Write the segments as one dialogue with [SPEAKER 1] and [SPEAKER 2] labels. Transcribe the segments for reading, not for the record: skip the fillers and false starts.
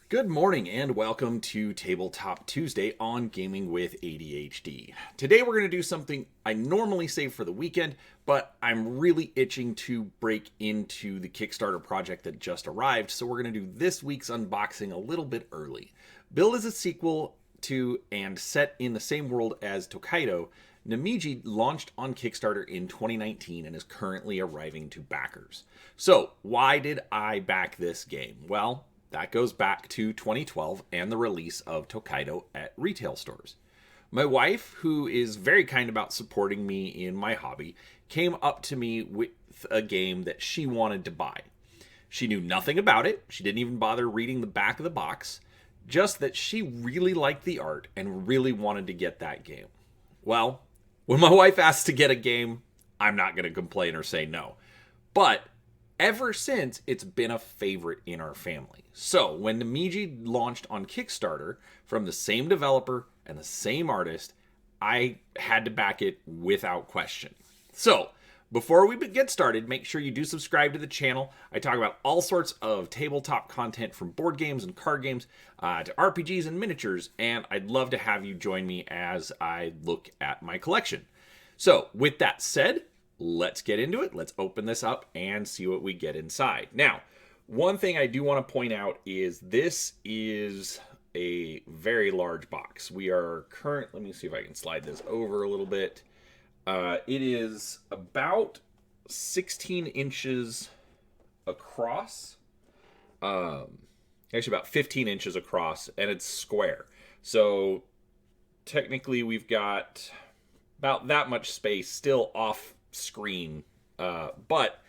[SPEAKER 1] Good morning and welcome to Tabletop Tuesday on Gaming with ADHD. Today we're going to do something I normally save for the weekend, but I'm really itching to break into the Kickstarter project that just arrived, so we're going to do this week's unboxing a little bit early. Billed is a sequel to and set in the same world as Tokaido, Namiji launched on Kickstarter in 2019 and is currently arriving to backers. So, why did I back this game? Well, that goes back to 2012 and the release of Tokaido at retail stores. My wife, who is very kind about supporting me in my hobby, came up to me with a game that she wanted to buy. She knew nothing about it. She didn't even bother reading the back of the box, just that she really liked the art and really wanted to get that game. Well, when my wife asks to get a game, I'm not going to complain or say no. But ever since, it's been a favorite in our family. So, when Namiji launched on Kickstarter from the same developer and the same artist, I had to back it without question. So, before we get started, make sure you do subscribe to the channel. I talk about all sorts of tabletop content from board games and card games to RPGs and miniatures, and I'd love to have you join me as I look at my collection. So, with that said, let's get into it. Let's open this up and see what we get inside. Now, one thing I do want to point out is this is a very large box. We are let me see if I can slide this over a little bit. It is about 16 inches across. Actually about 15 inches across, and it's square. So technically we've got about that much space still off screen, but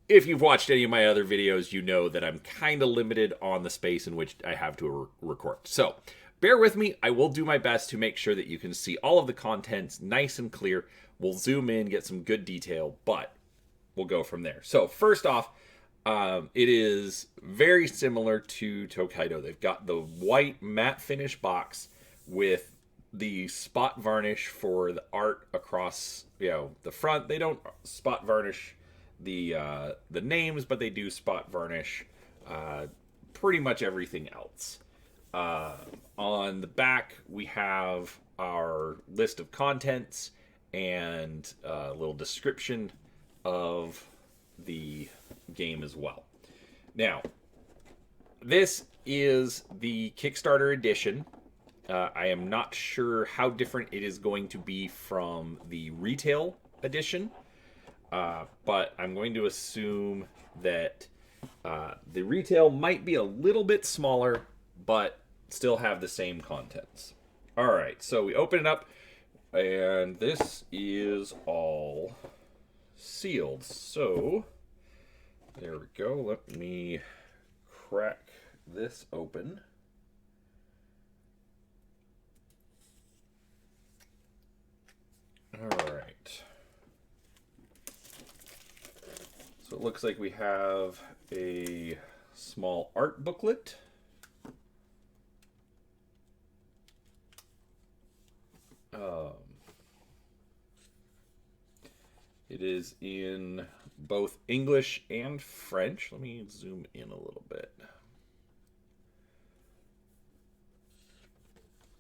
[SPEAKER 1] if you've watched any of my other videos, you know that I'm kind of limited on the space in which I have to record. So bear with me. I will do my best to make sure that you can see all of the contents nice and clear. We'll zoom in, get some good detail, but we'll go from there. So first off, it is very similar to Tokaido. They've got the white matte finish box with the spot varnish for the art across, the front. They don't spot varnish the names, but they do spot varnish pretty much everything else. On the back, we have our list of contents and a little description of the game as well. Now, this is the Kickstarter edition. I am not sure how different it is going to be from the retail edition, but I'm going to assume that the retail might be a little bit smaller, but still have the same contents. All right, so we open it up, and this is all sealed. So there we go. Let me crack this open. All right. So it looks like we have a small art booklet. It is in both English and French. Let me zoom in a little bit.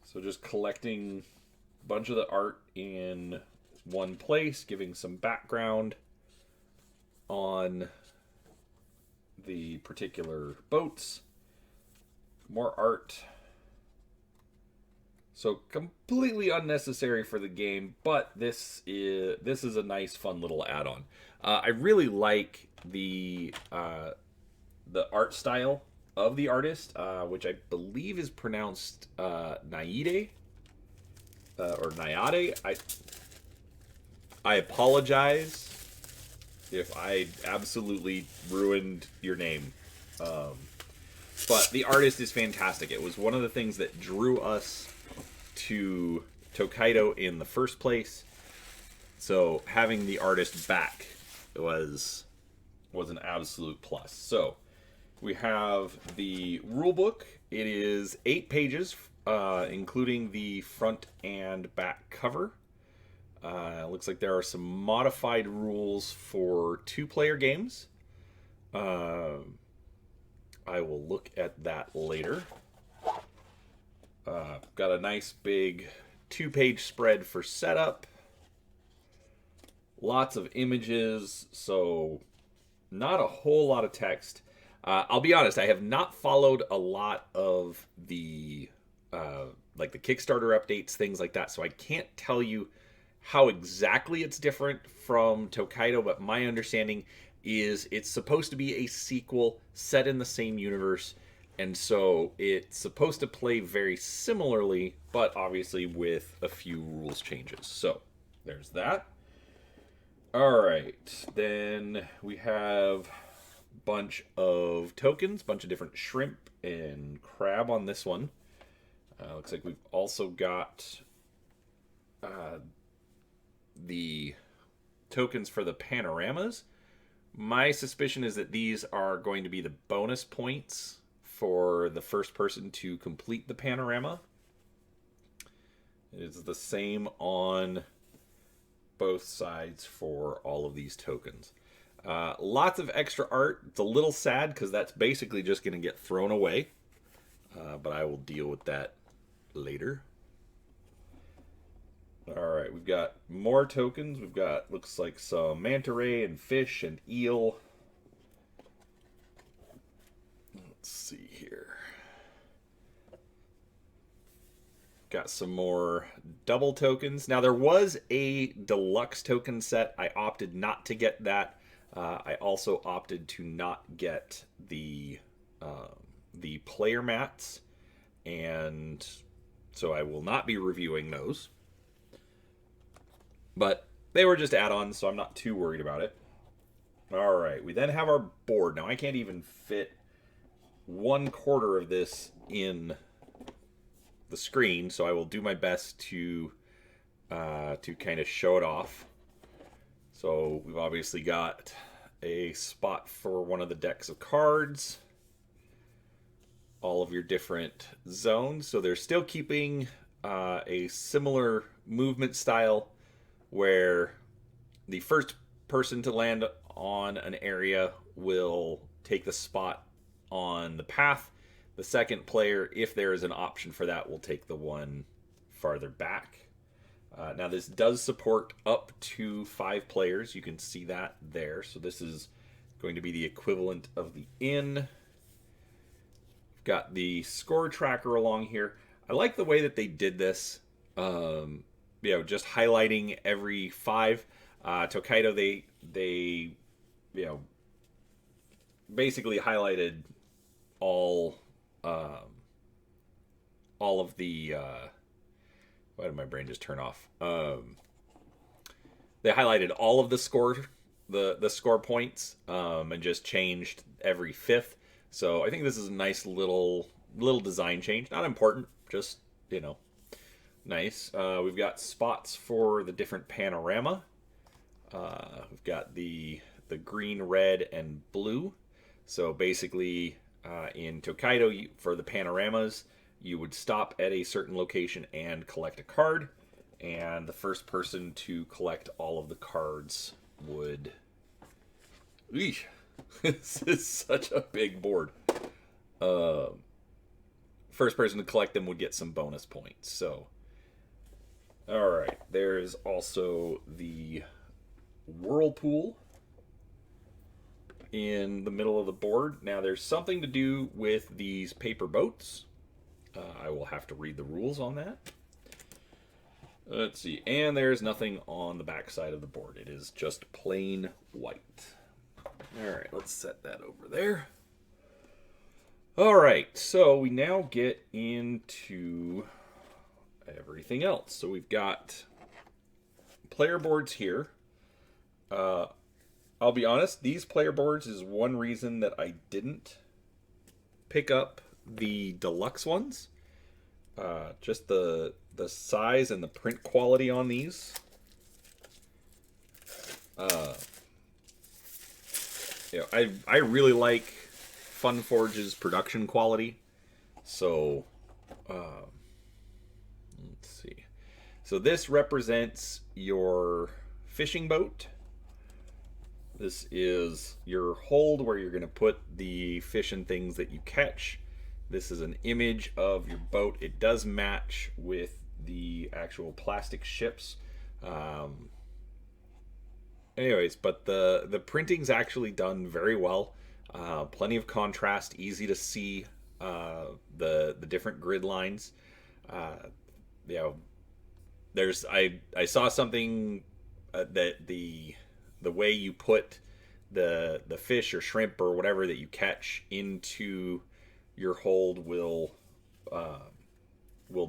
[SPEAKER 1] So just collecting a bunch of the art in one place, giving some background on the particular boats. More art. So completely unnecessary for the game, but this is a nice, fun little add-on. I really like the art style of the artist, which I believe is pronounced Naide or Nayade. I apologize if I absolutely ruined your name, but the artist is fantastic. It was one of the things that drew us to Tokaido in the first place, so having the artist back was an absolute plus. So we have the rulebook. It is 8 pages, including the front and back cover. Looks like there are some modified rules for 2-player games. I will look at that later. Got a nice big 2-page spread for setup. Lots of images, so not a whole lot of text. I'll be honest, I have not followed a lot of the like the Kickstarter updates, things like that, so I can't tell you how exactly it's different from Tokaido, but my understanding is it's supposed to be a sequel set in the same universe, and so it's supposed to play very similarly, but obviously with a few rules changes. So there's that. Alright, then we have a bunch of tokens, bunch of different shrimp and crab on this one. Looks like we've also got the tokens for the panoramas. My suspicion is that these are going to be the bonus points for the first person to complete the panorama. It's the same on both sides for all of these tokens. Lots of extra art. It's a little sad because that's basically just going to get thrown away. But I will deal with that later. Alright, we've got more tokens. We've got, looks like some manta ray and fish and eel. Let's see here. Got some more double tokens. Now, there was a deluxe token set. I opted not to get that. I also opted to not get the player mats, and so I will not be reviewing those. But they were just add-ons, so I'm not too worried about it. All right, we then have our board. Now, I can't even fit 1/4 of this in the screen, so I will do my best to kind of show it off. So we've obviously got a spot for one of the decks of cards, all of your different zones. So they're still keeping a similar movement style where the first person to land on an area will take the spot on the path. The second player, if there is an option for that, will take the one farther back. Now, this does support up to 5 players. You can see that there. So this is going to be the equivalent of the inn. We've got the score tracker along here. I like the way that they did this. Just highlighting every 5. Tokaido, they basically highlighted all of the why did my brain just turn off? They highlighted all of the score points and just changed every 5th. So I think this is a nice little design change. Not important, just nice. We've got spots for the different panorama. We've got the green, red, and blue. So basically, in Tokaido, for the panoramas, you would stop at a certain location and collect a card, and the first person to collect all of the cards would... Eesh. This is such a big board. First person to collect them would get some bonus points. So, alright, there's also the whirlpool in the middle of the board. Now, there's something to do with these paper boats. I will have to read the rules on that. Let's see. And there's nothing on the back side of the board. It is just plain white. Alright, let's set that over there. Alright, so we now get into everything else. So we've got player boards here. I'll be honest, these player boards is one reason that I didn't pick up the deluxe ones. Just the size and the print quality on these. I really like Funforge's production quality. So, let's see. So this represents your fishing boat. This is your hold where you're going to put the fish and things that you catch. This is an image of your boat. It does match with the actual plastic ships. Anyways, but the printing's actually done very well. Plenty of contrast, easy to see the different grid lines. You know, there's I saw something that the way you put the fish or shrimp or whatever that you catch into your hold will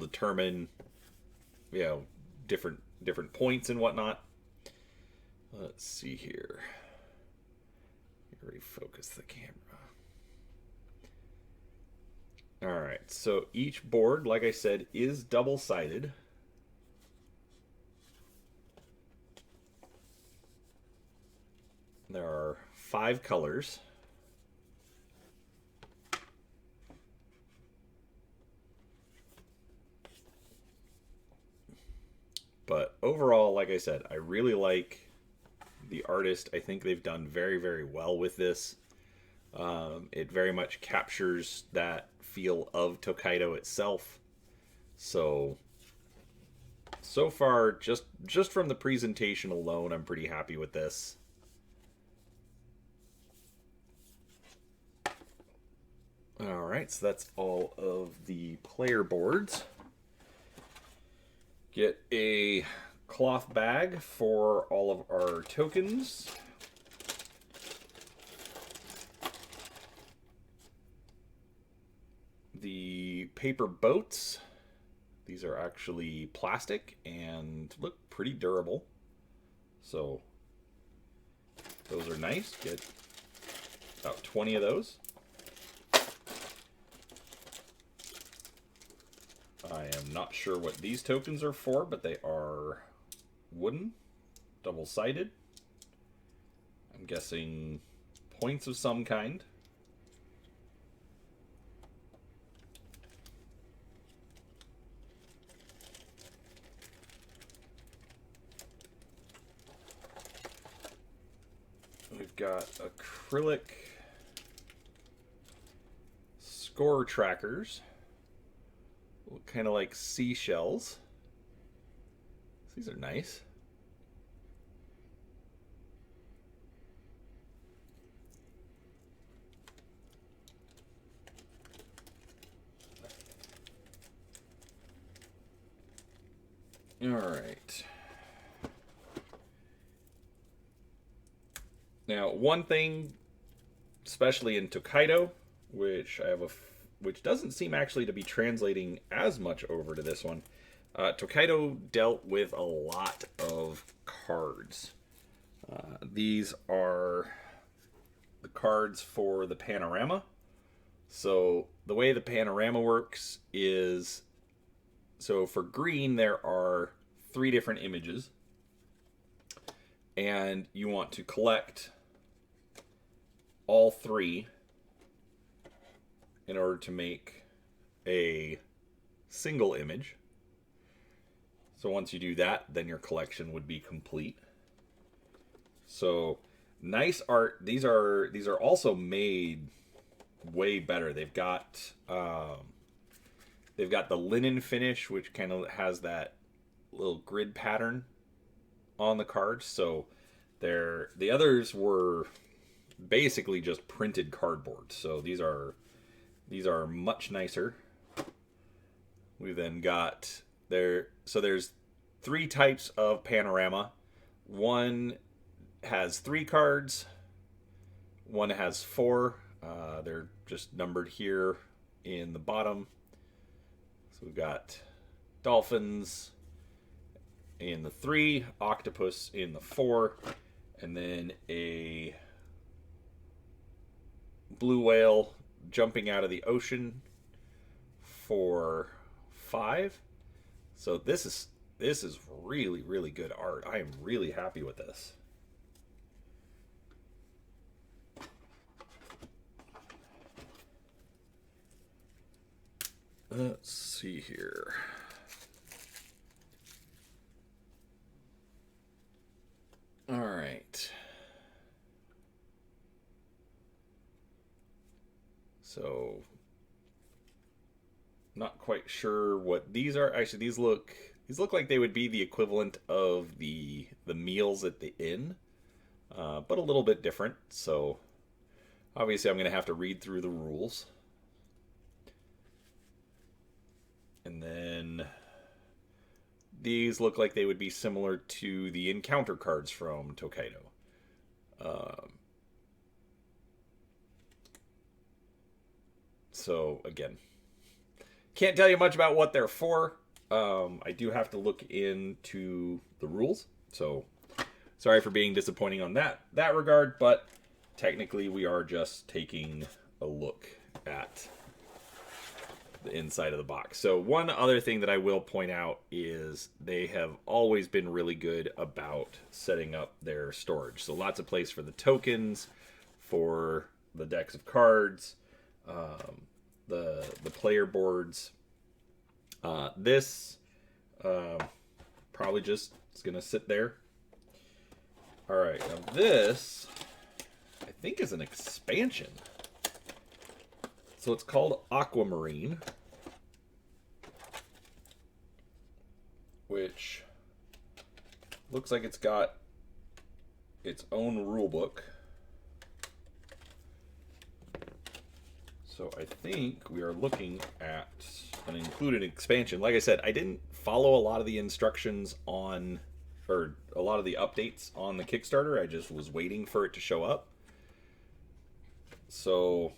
[SPEAKER 1] determine, you know, different points and whatnot. Let's see here. Refocus the camera. All right, so each board, like I said, is double-sided. There are 5 colors. But overall, like I said, I really like the artist. I think they've done very, very well with this. It very much captures that feel of Tokaido itself. So far, just from the presentation alone, I'm pretty happy with this. All right, so that's all of the player boards. Get a cloth bag for all of our tokens. The paper boats. These are actually plastic and look pretty durable. So those are nice. Get about 20 of those. I am not sure what these tokens are for, but they are wooden, double-sided. I'm guessing points of some kind. We've got acrylic score trackers. Look kind of like seashells. These are nice. All right. Now, one thing, especially in Tokaido, which doesn't seem actually to be translating as much over to this one. Tokaido dealt with a lot of cards. These are the cards for the panorama. So the way the panorama works is, so for green there are 3 different images, and you want to collect all 3 in order to make a single image. So once you do that, then your collection would be complete. So nice art. These are also made way better. They've got the linen finish, which kind of has that little grid pattern on the cards. So the others were basically just printed cardboard. So these are much nicer. We then got there. So there's 3 types of panorama. One has 3 cards. One has 4. They're just numbered here in the bottom. So we've got dolphins in the 3, octopus in the 4, and then a blue whale jumping out of the ocean for 5. So this is really, really good art. I am really happy with this. Let's see here. All right. Not quite sure what these are. Actually, these look like they would be the equivalent of the meals at the inn, but a little bit different. So obviously, I'm going to have to read through the rules, and then these look like they would be similar to the encounter cards from Tokaido. So again, can't tell you much about what they're for. I do have to look into the rules, so sorry for being disappointing on that regard. But technically, we are just taking a look at the inside of the box. So one other thing that I will point out is they have always been really good about setting up their storage. So lots of place for the tokens, for the decks of cards, the player boards. This probably just is gonna sit there. All right, now this I think is an expansion. So it's called Aquamarine, which looks like it's got its own rulebook. So I think we are looking at an included expansion. Like I said, I didn't follow a lot of the instructions on, or a lot of the updates on the Kickstarter. I just was waiting for it to show up. So,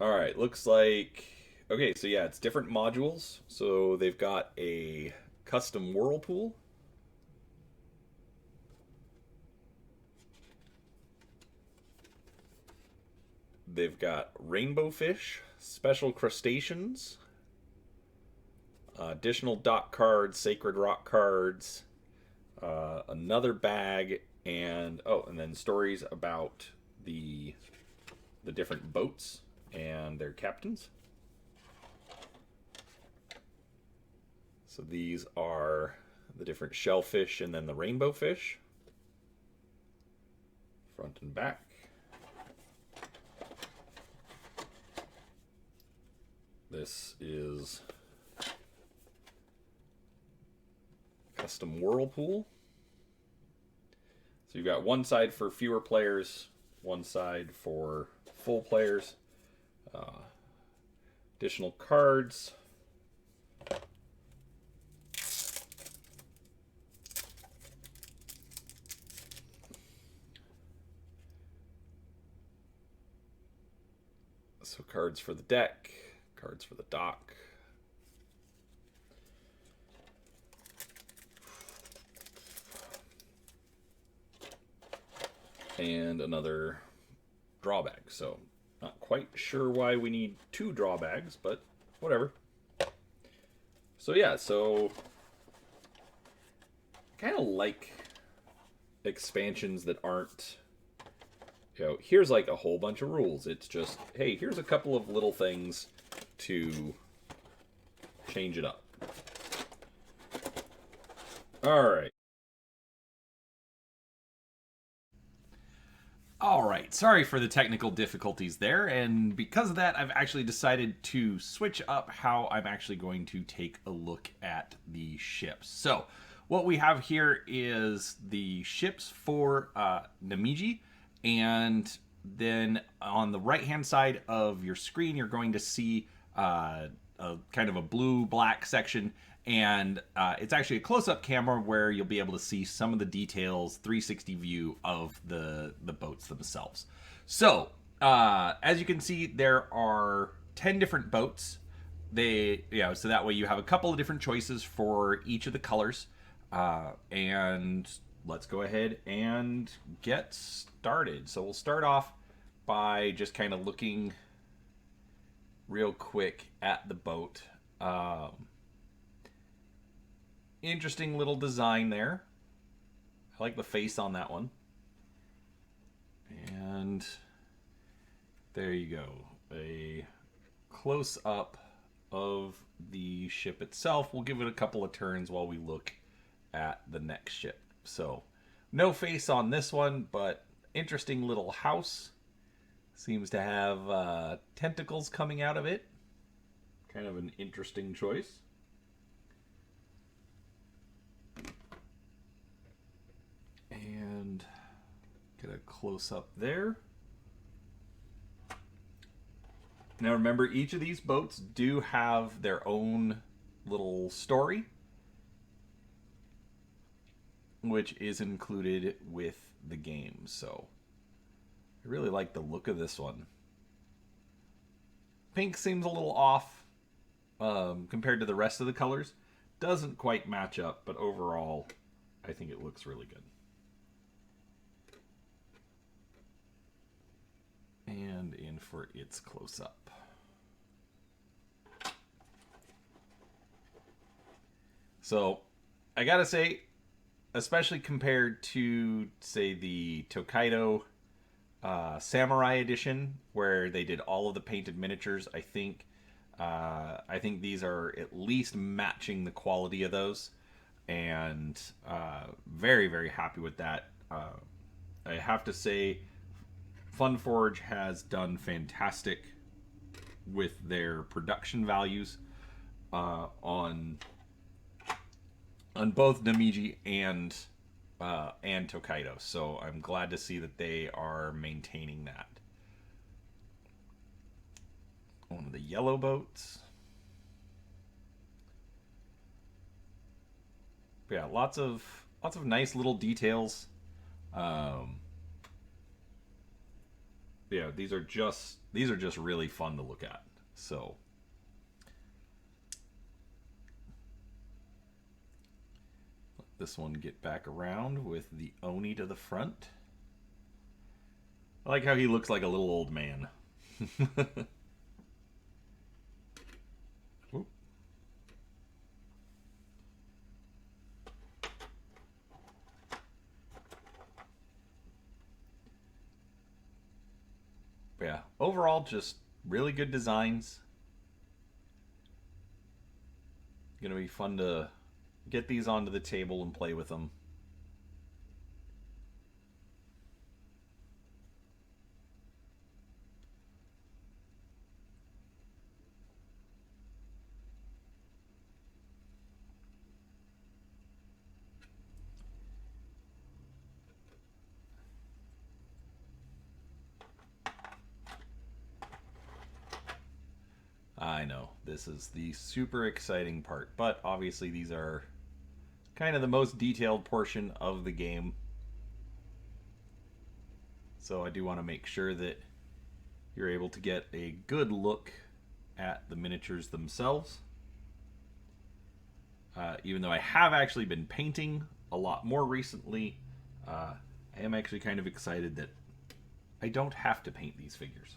[SPEAKER 1] all right, looks like, okay, so yeah, it's different modules. So they've got a custom whirlpool. They've got rainbow fish, special crustaceans, additional dock cards, sacred rock cards, another bag, and then stories about the different boats and their captains. So these are the different shellfish and then the rainbow fish, front and back. This is custom whirlpool. So you've got one side for fewer players, one side for full players. Additional cards. So cards for the deck, cards for the dock. And another drawbag. So not quite sure why we need two drawbags, but whatever. So yeah, so kind of like expansions that aren't, here's like a whole bunch of rules. It's just, hey, here's a couple of little things to change it up. All right. All right, sorry for the technical difficulties there, and because of that, I've actually decided to switch up how I'm actually going to take a look at the ships. So, what we have here is the ships for Namiji, and then on the right-hand side of your screen, you're going to see a kind of a blue-black section, and it's actually a close-up camera where you'll be able to see some of the details, 360 view of the boats themselves. So, as you can see, there are 10 different boats. So that way you have a couple of different choices for each of the colors. And let's go ahead and get started. So we'll start off by just kind of looking real quick at the boat. Interesting little design there. I like the face on that one. And there you go. A close-up of the ship itself. We'll give it a couple of turns while we look at the next ship. So, no face on this one, but interesting little house. Seems to have tentacles coming out of it. Kind of an interesting choice. And get a close-up there. Now remember, each of these boats do have their own little story, which is included with the game. So I really like the look of this one. Pink seems a little off compared to the rest of the colors. Doesn't quite match up, but overall, I think it looks really good. And in for its close-up. So, I gotta say, especially compared to, say, the Tokaido Samurai Edition, where they did all of the painted miniatures, I think these are at least matching the quality of those, and very, very happy with that. I have to say, Funforge has done fantastic with their production values on both Namiji and Tokaido. So I'm glad to see that they are maintaining that. One of the yellow boats. But yeah, lots of nice little details. Yeah, these are just really fun to look at. So let this one get back around with the Oni to the front. I like how he looks like a little old man. Yeah, overall, just really good designs. Gonna be fun to get these onto the table and play with them. I know, this is the super exciting part, but obviously these are kind of the most detailed portion of the game. So I do want to make sure that you're able to get a good look at the miniatures themselves. Even though I have actually been painting a lot more recently, I am actually kind of excited that I don't have to paint these figures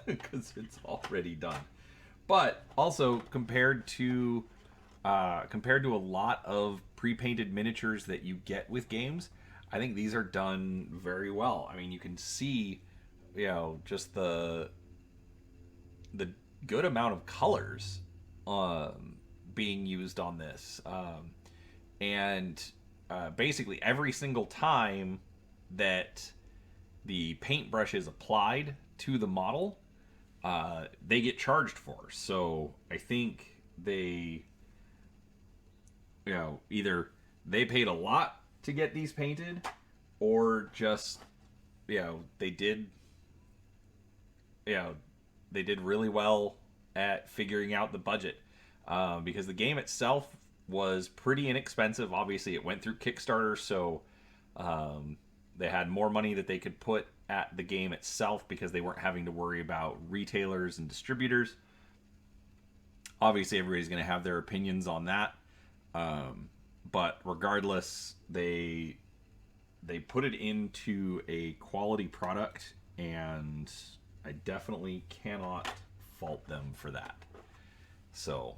[SPEAKER 1] because it's already done. But also compared to a lot of pre-painted miniatures that you get with games, I think these are done very well. I mean, you can see, just the good amount of colors being used on this, and basically every single time that the paintbrush is applied to the model, they get charged for. So I think they, either they paid a lot to get these painted, or just, they did really well at figuring out the budget, because the game itself was pretty inexpensive. Obviously, it went through Kickstarter, so they had more money that they could put at the game itself because they weren't having to worry about retailers and distributors. Obviously, everybody's going to have their opinions on that, but regardless, they put it into a quality product, and I definitely cannot fault them for that. So,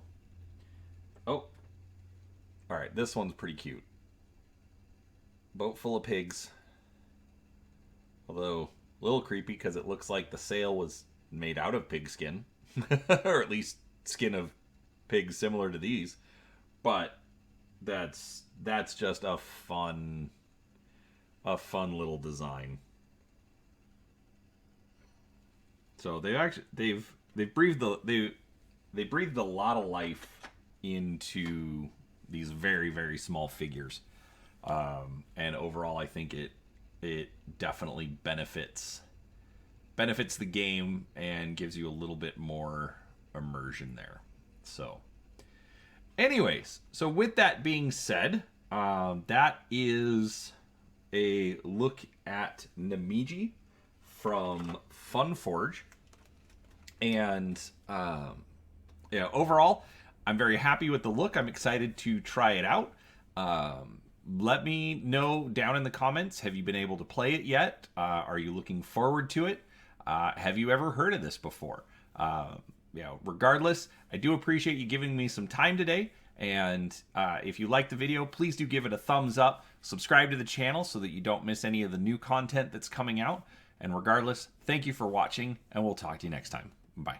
[SPEAKER 1] all right, this one's pretty cute. Boat full of pigs. Although a little creepy because it looks like the sail was made out of pig skin, or at least skin of pigs similar to these. But that's just a fun little design. So they've breathed they breathed a lot of life into these very, very small figures. And overall, I think it definitely benefits the game and gives you a little bit more immersion there. So anyways, so with that being said, that is a look at Namiji from Funforge. And overall, I'm very happy with the look. I'm excited to try it out. Let me know down in the comments, have you been able to play it yet? Are you looking forward to it? Have you ever heard of this before? Regardless, I do appreciate you giving me some time today. And if you like the video, please do give it a thumbs up. Subscribe to the channel so that you don't miss any of the new content that's coming out. And regardless, thank you for watching, and we'll talk to you next time. Bye.